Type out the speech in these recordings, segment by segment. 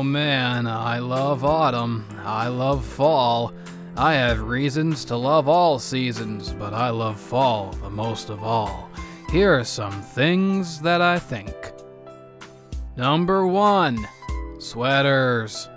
man, I love autumn. I love fall. I have reasons to love all seasons, but I love fall the most of all. Here are some things that I think. Number 1, sweaters.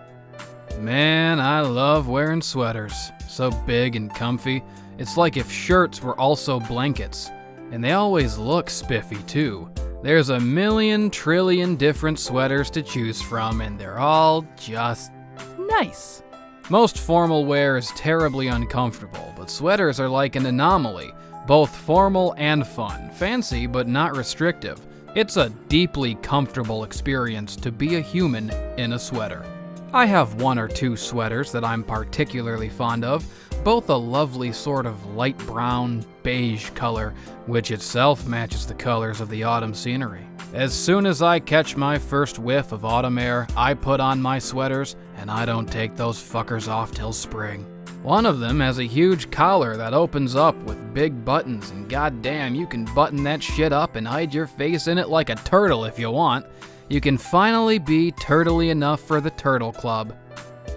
Man, I love wearing sweaters. So big and comfy. It's like if shirts were also blankets. And they always look spiffy too. There's a million trillion different sweaters to choose from, and they're all just nice. Most formal wear is terribly uncomfortable, but sweaters are like an anomaly, both formal and fun, fancy but not restrictive. It's a deeply comfortable experience to be a human in a sweater. I have 1 or 2 sweaters that I'm particularly fond of, both a lovely sort of light brown, beige color, which itself matches the colors of the autumn scenery. As soon as I catch my first whiff of autumn air, I put on my sweaters, and I don't take those fuckers off till spring. One of them has a huge collar that opens up with big buttons, and goddamn, you can button that shit up and hide your face in it like a turtle if you want. You can finally be turtly enough for the Turtle Club.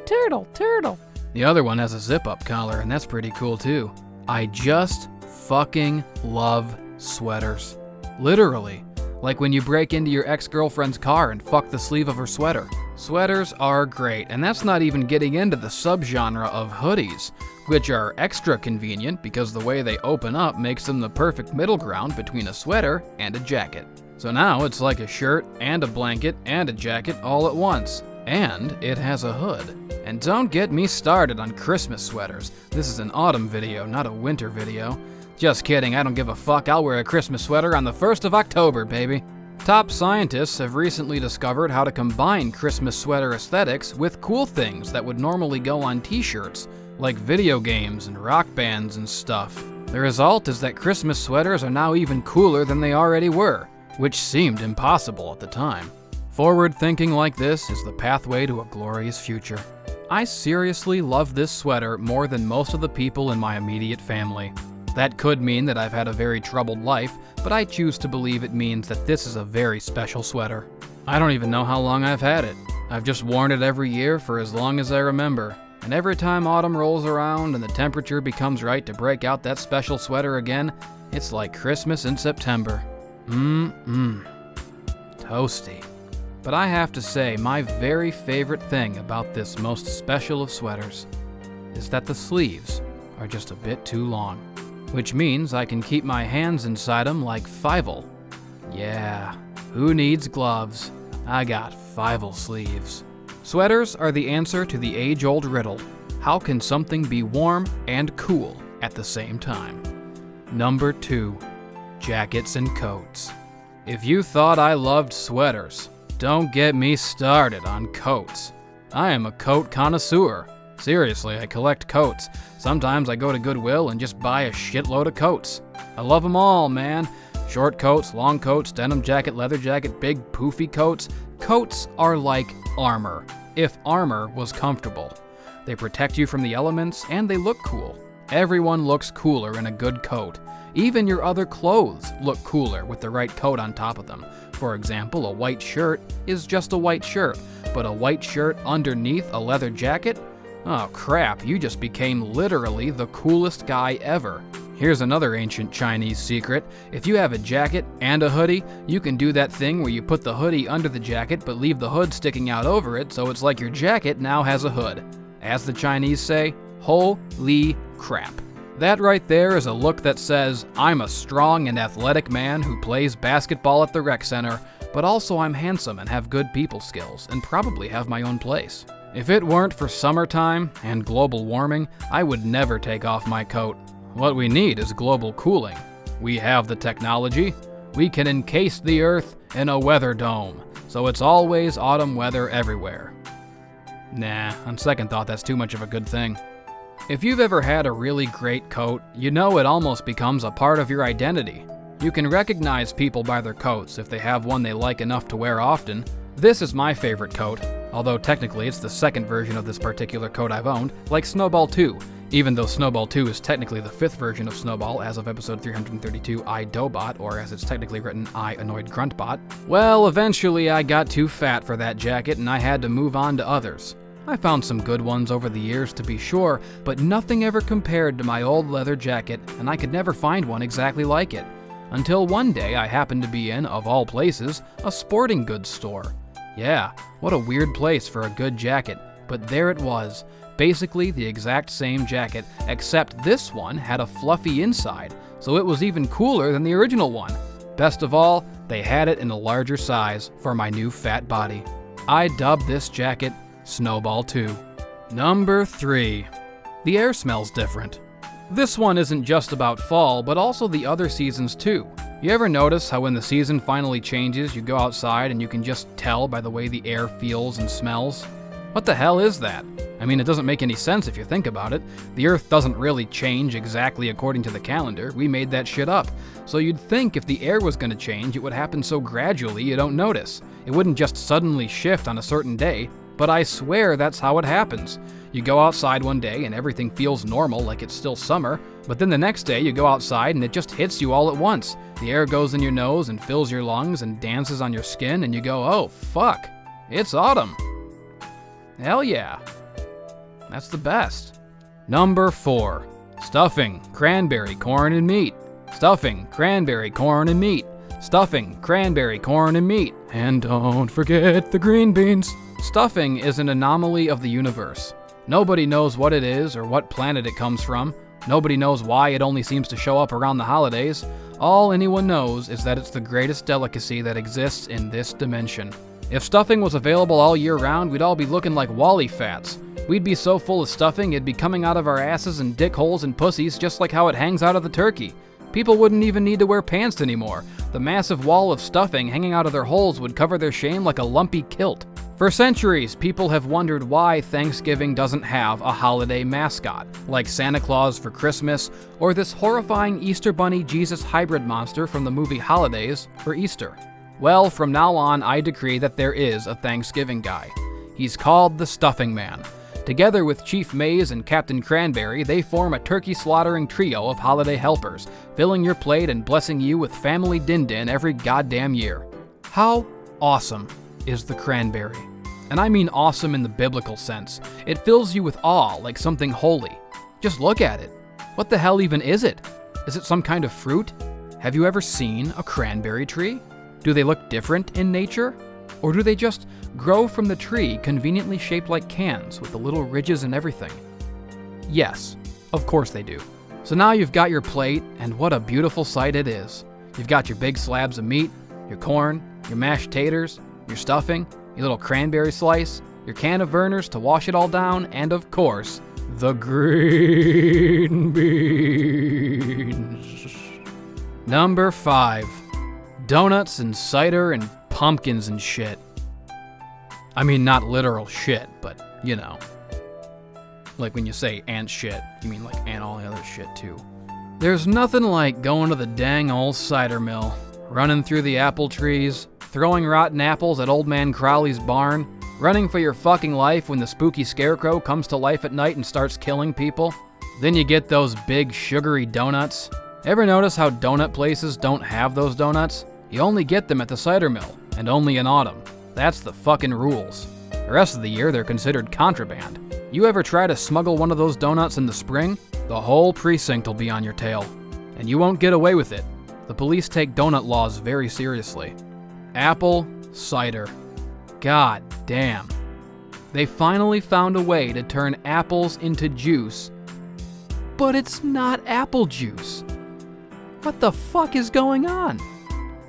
Turtle, turtle. The other one has a zip-up collar, and that's pretty cool too. I just fucking love sweaters. Literally. Like when you break into your ex-girlfriend's car and fuck the sleeve of her sweater. Sweaters are great, and that's not even getting into the subgenre of hoodies, which are extra convenient because the way they open up makes them the perfect middle ground between a sweater and a jacket. So now it's like a shirt and a blanket and a jacket all at once. And it has a hood. And don't get me started on Christmas sweaters. This is an autumn video, not a winter video. Just kidding, I don't give a fuck. I'll wear a Christmas sweater on the 1st of October, baby. Top scientists have recently discovered how to combine Christmas sweater aesthetics with cool things that would normally go on t-shirts, like video games and rock bands and stuff. The result is that Christmas sweaters are now even cooler than they already were, which seemed impossible at the time. Forward thinking like this is the pathway to a glorious future. I seriously love this sweater more than most of the people in my immediate family. That could mean that I've had a very troubled life, but I choose to believe it means that this is a very special sweater. I don't even know how long I've had it. I've just worn it every year for as long as I remember. And every time autumn rolls around and the temperature becomes right to break out that special sweater again, it's like Christmas in September. Toasty. But I have to say, my very favorite thing about this most special of sweaters is that the sleeves are just a bit too long, which means I can keep my hands inside them like Fievel. Yeah, who needs gloves? I got Fievel sleeves. Sweaters are the answer to the age-old riddle. How can something be warm and cool at the same time? Number 2, jackets and coats. If you thought I loved sweaters, don't get me started on coats. I am a coat connoisseur. Seriously, I collect coats. Sometimes I go to Goodwill and just buy a shitload of coats. I love them all, man. Short coats, long coats, denim jacket, leather jacket, big poofy coats. Coats are like armor, if armor was comfortable. They protect you from the elements, and they look cool. Everyone looks cooler in a good coat. Even your other clothes look cooler with the right coat on top of them. For example, a white shirt is just a white shirt, but a white shirt underneath a leather jacket? Oh crap, you just became literally the coolest guy ever. Here's another ancient Chinese secret. If you have a jacket and a hoodie, you can do that thing where you put the hoodie under the jacket but leave the hood sticking out over it, so it's like your jacket now has a hood. As the Chinese say, holy crap. That right there is a look that says, I'm a strong and athletic man who plays basketball at the rec center, but also I'm handsome and have good people skills, and probably have my own place. If it weren't for summertime and global warming, I would never take off my coat. What we need is global cooling. We have the technology. We can encase the Earth in a weather dome, so it's always autumn weather everywhere. Nah, on second thought, that's too much of a good thing. If you've ever had a really great coat, you know it almost becomes a part of your identity. You can recognize people by their coats if they have one they like enough to wear often. This is my favorite coat, although technically it's the second version of this particular coat I've owned, like Snowball 2. Even though Snowball 2 is technically the 5th version of Snowball as of episode 332, I Dobot, or as it's technically written, I Annoyed Gruntbot. Well, eventually I got too fat for that jacket and I had to move on to others. I found some good ones over the years to be sure, but nothing ever compared to my old leather jacket, and I could never find one exactly like it. Until one day I happened to be in, of all places, a sporting goods store. Yeah, what a weird place for a good jacket, but there it was. Basically the exact same jacket, except this one had a fluffy inside, so it was even cooler than the original one. Best of all, they had it in a larger size for my new fat body. I dubbed this jacket Snowball 2. Number 3. The air smells different. This one isn't just about fall, but also the other seasons too. You ever notice how when the season finally changes, you go outside and you can just tell by the way the air feels and smells? What the hell is that? I mean, it doesn't make any sense if you think about it. The Earth doesn't really change exactly according to the calendar. We made that shit up. So you'd think if the air was going to change, it would happen so gradually you don't notice. It wouldn't just suddenly shift on a certain day. But I swear that's how it happens. You go outside one day and everything feels normal, like it's still summer, but then the next day you go outside and it just hits you all at once. The air goes in your nose and fills your lungs and dances on your skin, and you go, oh fuck, it's autumn. Hell yeah. That's the best. Number 4. Stuffing, cranberry, corn, and meat. Stuffing, cranberry, corn, and meat. Stuffing, cranberry, corn, and meat. And don't forget the green beans. Stuffing is an anomaly of the universe. Nobody knows what it is or what planet it comes from. Nobody knows why it only seems to show up around the holidays. All anyone knows is that it's the greatest delicacy that exists in this dimension. If stuffing was available all year round, we'd all be looking like Wally fats. We'd be so full of stuffing, it'd be coming out of our asses and dick holes and pussies just like how it hangs out of the turkey. People wouldn't even need to wear pants anymore. The massive wall of stuffing hanging out of their holes would cover their shame like a lumpy kilt. For centuries, people have wondered why Thanksgiving doesn't have a holiday mascot, like Santa Claus for Christmas, or this horrifying Easter Bunny Jesus hybrid monster from the movie Holidays for Easter. Well, from now on, I decree that there is a Thanksgiving guy. He's called the Stuffing Man. Together with Chief Mays and Captain Cranberry, they form a turkey-slaughtering trio of holiday helpers, filling your plate and blessing you with family din-din every goddamn year. How awesome is the cranberry? And I mean awesome in the biblical sense. It fills you with awe like something holy. Just look at it. What the hell even is it? Is it some kind of fruit? Have you ever seen a cranberry tree? Do they look different in nature? Or do they just grow from the tree conveniently shaped like cans with the little ridges and everything? Yes, of course they do. So now you've got your plate, and what a beautiful sight it is. You've got your big slabs of meat, your corn, your mashed taters, your stuffing, your little cranberry slice, your can of Vernors to wash it all down, and of course, the green beans. Number 5. Donuts and cider and pumpkins and shit. I mean, not literal shit, but, you know. Like when you say ant shit, you mean like and all the other shit too. There's nothing like going to the dang old cider mill, running through the apple trees, throwing rotten apples at Old Man Crowley's barn, running for your fucking life when the spooky scarecrow comes to life at night and starts killing people. Then you get those big sugary donuts. Ever notice how donut places don't have those donuts? You only get them at the cider mill, and only in autumn. That's the fucking rules. The rest of the year they're considered contraband. You ever try to smuggle one of those donuts in the spring? The whole precinct will be on your tail. And you won't get away with it. The police take donut laws very seriously. Apple cider. God damn. They finally found a way to turn apples into juice. But it's not apple juice. What the fuck is going on?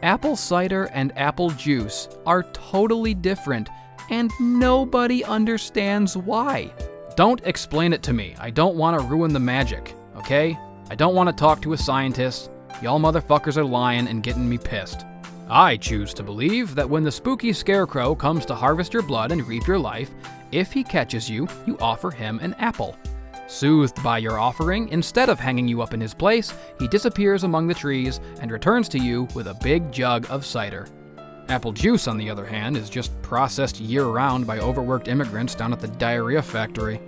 Apple cider and apple juice are totally different, and nobody understands why. Don't explain it to me. I don't want to ruin the magic, okay? I don't want to talk to a scientist. Y'all motherfuckers are lying and getting me pissed. I choose to believe that when the spooky scarecrow comes to harvest your blood and reap your life, if he catches you, you offer him an apple. Soothed by your offering, instead of hanging you up in his place, he disappears among the trees and returns to you with a big jug of cider. Apple juice, on the other hand, is just processed year-round by overworked immigrants down at the diarrhea factory.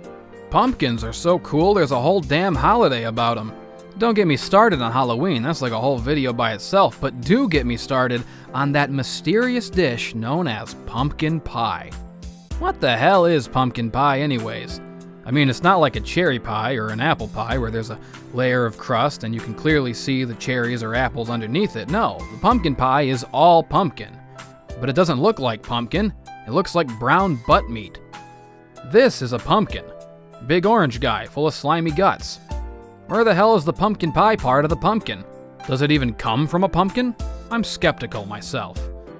Pumpkins are so cool, there's a whole damn holiday about them. Don't get me started on Halloween, that's like a whole video by itself, but do get me started on that mysterious dish known as pumpkin pie. What the hell is pumpkin pie anyways? I mean, it's not like a cherry pie or an apple pie where there's a layer of crust and you can clearly see the cherries or apples underneath it. No, the pumpkin pie is all pumpkin. But it doesn't look like pumpkin, it looks like brown butt meat. This is a pumpkin. Big orange guy full of slimy guts. Where the hell is the pumpkin pie part of the pumpkin? Does it even come from a pumpkin? I'm skeptical myself.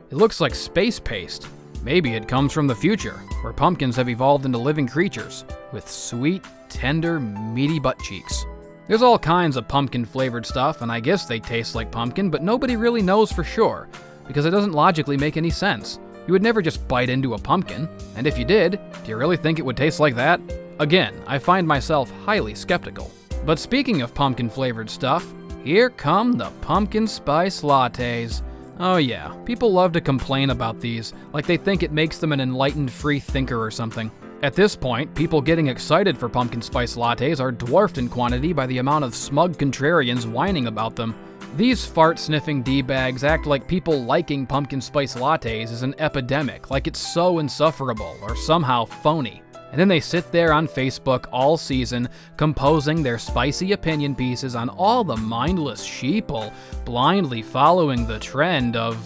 It looks like space paste. Maybe it comes from the future, where pumpkins have evolved into living creatures with sweet, tender, meaty butt cheeks. There's all kinds of pumpkin-flavored stuff, and I guess they taste like pumpkin, but nobody really knows for sure, because it doesn't logically make any sense. You would never just bite into a pumpkin, and if you did, do you really think it would taste like that? Again, I find myself highly skeptical. But speaking of pumpkin-flavored stuff, here come the pumpkin spice lattes. Oh yeah, people love to complain about these, like they think it makes them an enlightened free thinker or something. At this point, people getting excited for pumpkin spice lattes are dwarfed in quantity by the amount of smug contrarians whining about them. These fart-sniffing D-bags act like people liking pumpkin spice lattes is an epidemic, like it's so insufferable or somehow phony. And then they sit there on Facebook all season, composing their spicy opinion pieces on all the mindless sheeple blindly following the trend of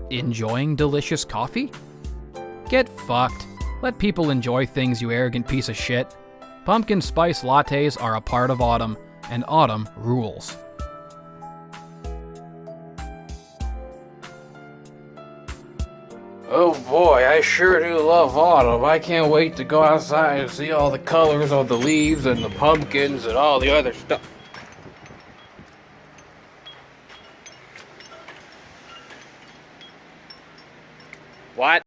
enjoying delicious coffee? Get fucked. Let people enjoy things, you arrogant piece of shit. Pumpkin spice lattes are a part of autumn, and autumn rules. Oh boy, I sure do love autumn. I can't wait to go outside and see all the colors of the leaves and the pumpkins and all the other stuff.